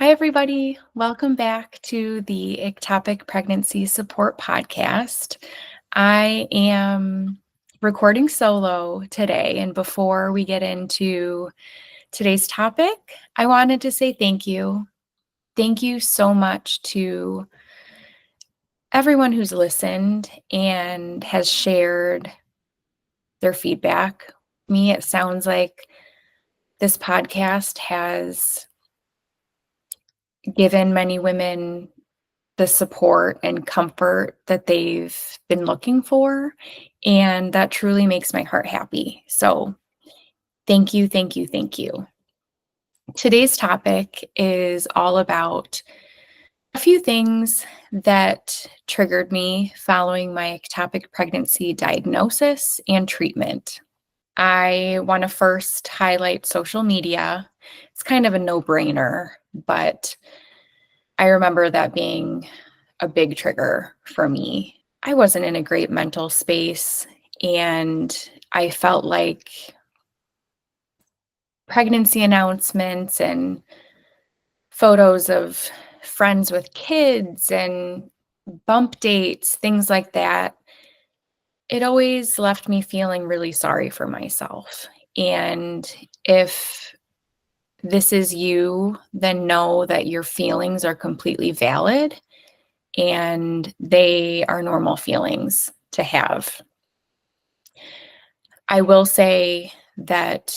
Hi, everybody. Welcome back to the Ectopic Pregnancy Support Podcast. I am recording solo today, and before we get into today's topic, I wanted to say thank you. Thank you so much to everyone who's listened and has shared their feedback. Me, it sounds like this podcast has given many women the support and comfort that they've been looking for. And that truly makes my heart happy. So thank you, thank you, thank you. Today's topic is all about a few things that triggered me following my ectopic pregnancy diagnosis and treatment. I want to first highlight social media. It's kind of a no-brainer, but I remember that being a big trigger for me. I wasn't in a great mental space, and I felt like pregnancy announcements and photos of friends with kids and bump dates, things like that, it always left me feeling really sorry for myself. And if this is you, then know that your feelings are completely valid and they are normal feelings to have. I will say that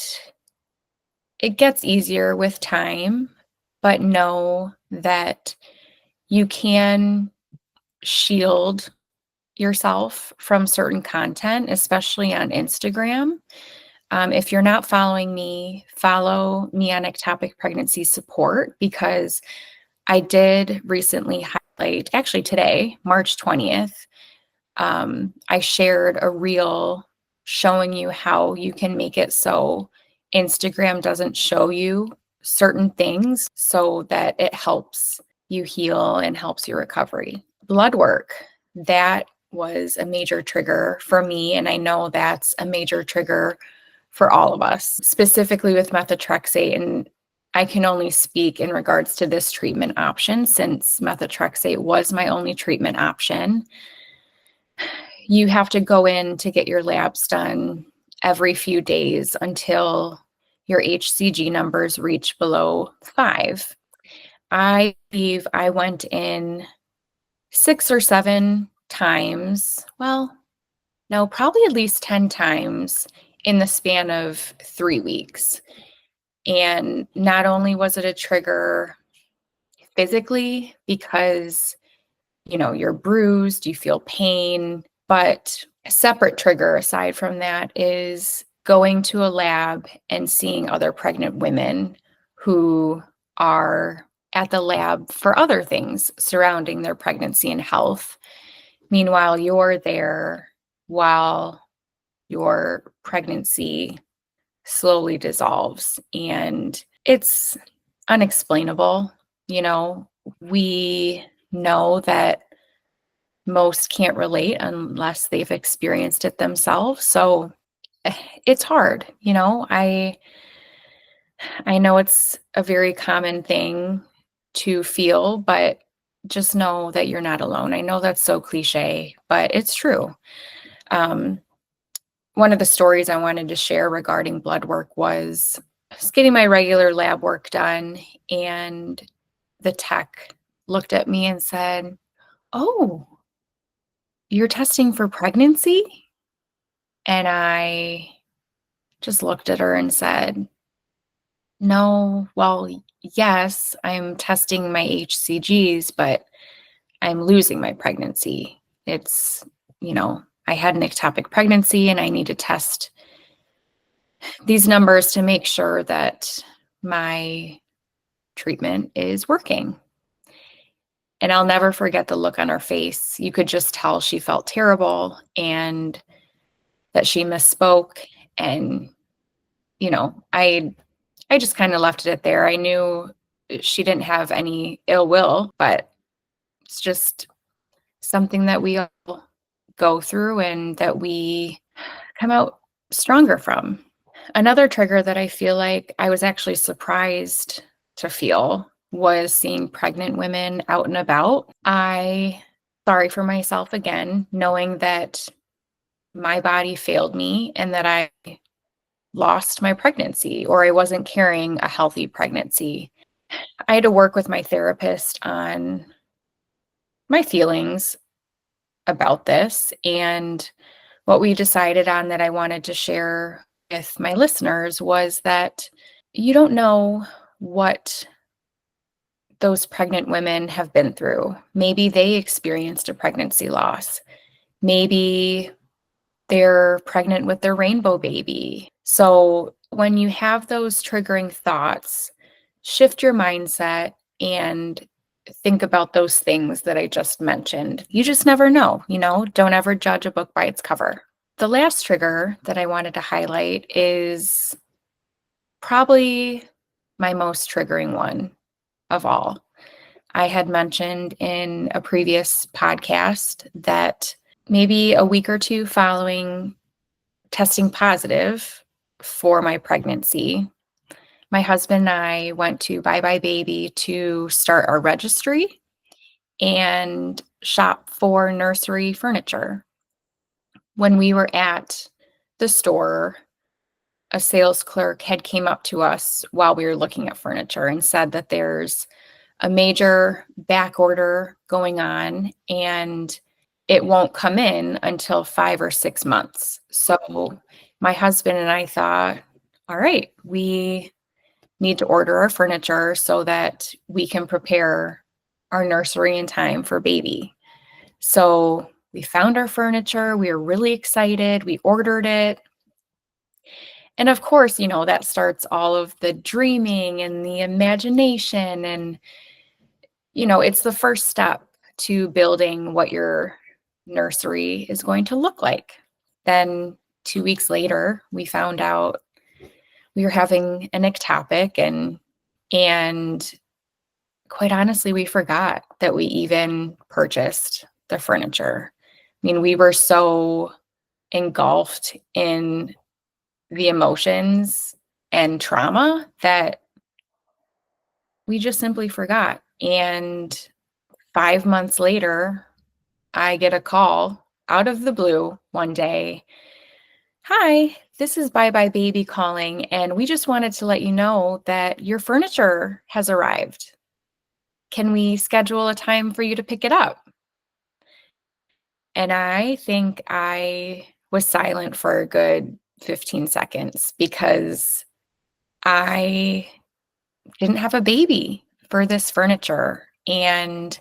it gets easier with time, but know that you can shield yourself from certain content, especially on Instagram. If you're not following me, follow me on Ectopic Pregnancy Support, because I did recently highlight, actually today, March 20th, I shared a reel showing you how you can make it so Instagram doesn't show you certain things so that it helps you heal and helps your recovery. Blood work, that was a major trigger for me, and I know that's a major trigger for all of us, specifically with methotrexate. And I can only speak in regards to this treatment option since methotrexate was my only treatment option. You have to go in to get your labs done every few days until your HCG numbers reach below 5. I believe I went in 6 or 7 times. Well, no, probably at least 10 times in the span of 3 weeks. And not only was it a trigger physically because, you're bruised, you feel pain, but a separate trigger aside from that is going to a lab and seeing other pregnant women who are at the lab for other things surrounding their pregnancy and health. Meanwhile, you're there while your pregnancy slowly dissolves, and it's unexplainable. We know that most can't relate unless they've experienced it themselves. So it's hard. I know it's a very common thing to feel, but just know that you're not alone. I know that's so cliche, but it's true. One of the stories I wanted to share regarding blood work was I was getting my regular lab work done, and the tech looked at me and said, "Oh, you're testing for pregnancy?" And I just looked at her and said, "No, well, yes, I'm testing my HCGs, but I'm losing my pregnancy. It's, I had an ectopic pregnancy and I need to test these numbers to make sure that my treatment is working." And I'll never forget the look on her face. You could just tell she felt terrible and that she misspoke. And, I just kind of left it at there. I knew she didn't have any ill will, but it's just something that we all go through and that we come out stronger from. Another trigger that I feel like I was actually surprised to feel was seeing pregnant women out and about. I sorry for myself again, knowing that my body failed me and that I lost my pregnancy or I wasn't carrying a healthy pregnancy. I had to work with my therapist on my feelings about this and what we decided on that I wanted to share with my listeners was that you don't know what those pregnant women have been through. Maybe they experienced a pregnancy loss. Maybe they're pregnant with their rainbow baby. So when you have those triggering thoughts, shift your mindset and think about those things that I just mentioned. You just never know, don't ever judge a book by its cover. The last trigger that I wanted to highlight is probably my most triggering one of all. I had mentioned in a previous podcast that maybe a week or two following testing positive for my pregnancy, my husband and I went to Bye Bye Baby to start our registry and shop for nursery furniture. When we were at the store, a sales clerk had came up to us while we were looking at furniture and said that there's a major back order going on and it won't come in until 5 or 6 months. So my husband and I thought, all right, we need to order our furniture so that we can prepare our nursery in time for baby. So we found our furniture. We were really excited. We ordered it. And of course, that starts all of the dreaming and the imagination. And, it's the first step to building what your nursery is going to look like. Then 2 weeks later, we found out we were having an ectopic and quite honestly, we forgot that we even purchased the furniture. I mean, we were so engulfed in the emotions and trauma that we just simply forgot. And 5 months later, I get a call out of the blue one day. Hi, this is Bye Bye Baby calling, and we just wanted to let you know that your furniture has arrived. Can we schedule a time for you to pick it up? And I think I was silent for a good 15 seconds because I didn't have a baby for this furniture. And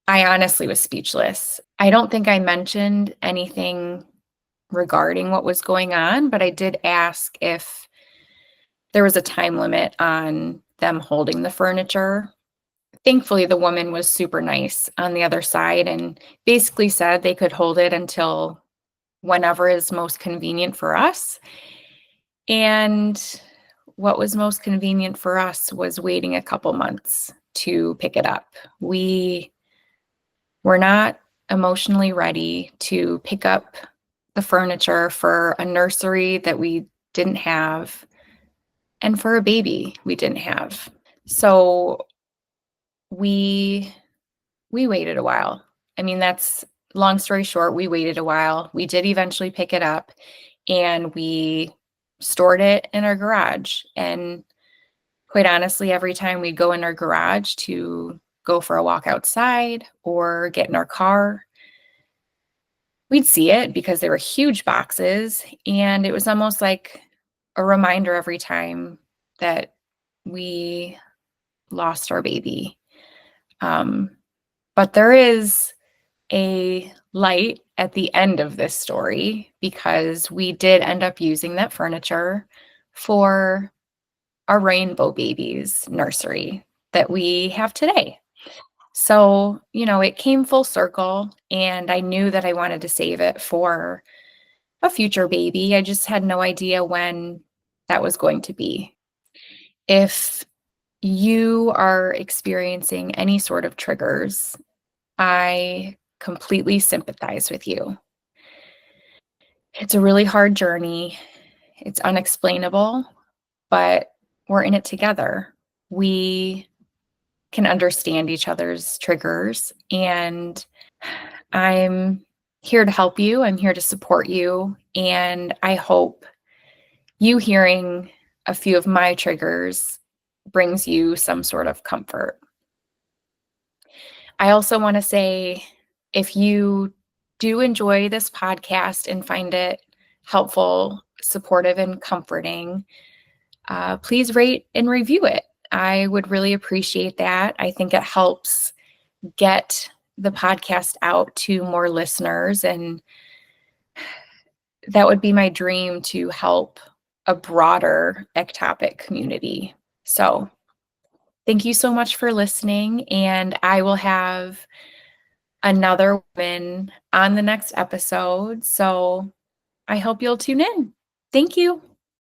I honestly was speechless. I don't think I mentioned anything regarding what was going on, but I did ask if there was a time limit on them holding the furniture. Thankfully, the woman was super nice on the other side and basically said they could hold it until whenever is most convenient for us. And what was most convenient for us was waiting a couple months to pick it up. We were not emotionally ready to pick up the furniture for a nursery that we didn't have and for a baby we didn't have. So we waited a while. I mean, that's long story short, we waited a while. We did eventually pick it up and we stored it in our garage. And quite honestly, every time we'd go in our garage to go for a walk outside or get in our car, we'd see it because they were huge boxes. And it was almost like a reminder every time that we lost our baby. But there is a light at the end of this story because we did end up using that furniture for our rainbow babies nursery that we have today. So, it came full circle and I knew that I wanted to save it for a future baby. I just had no idea when that was going to be. If you are experiencing any sort of triggers, I completely sympathize with you. It's a really hard journey. It's unexplainable, but we're in it together. We can understand each other's triggers. And I'm here to help you. I'm here to support you. And I hope you hearing a few of my triggers brings you some sort of comfort. I also want to say, if you do enjoy this podcast and find it helpful, supportive, and comforting, please rate and review it. I would really appreciate that. I think it helps get the podcast out to more listeners, and that would be my dream, to help a broader ectopic community. So thank you so much for listening, and I will have another woman on the next episode. So I hope you'll tune in. Thank you.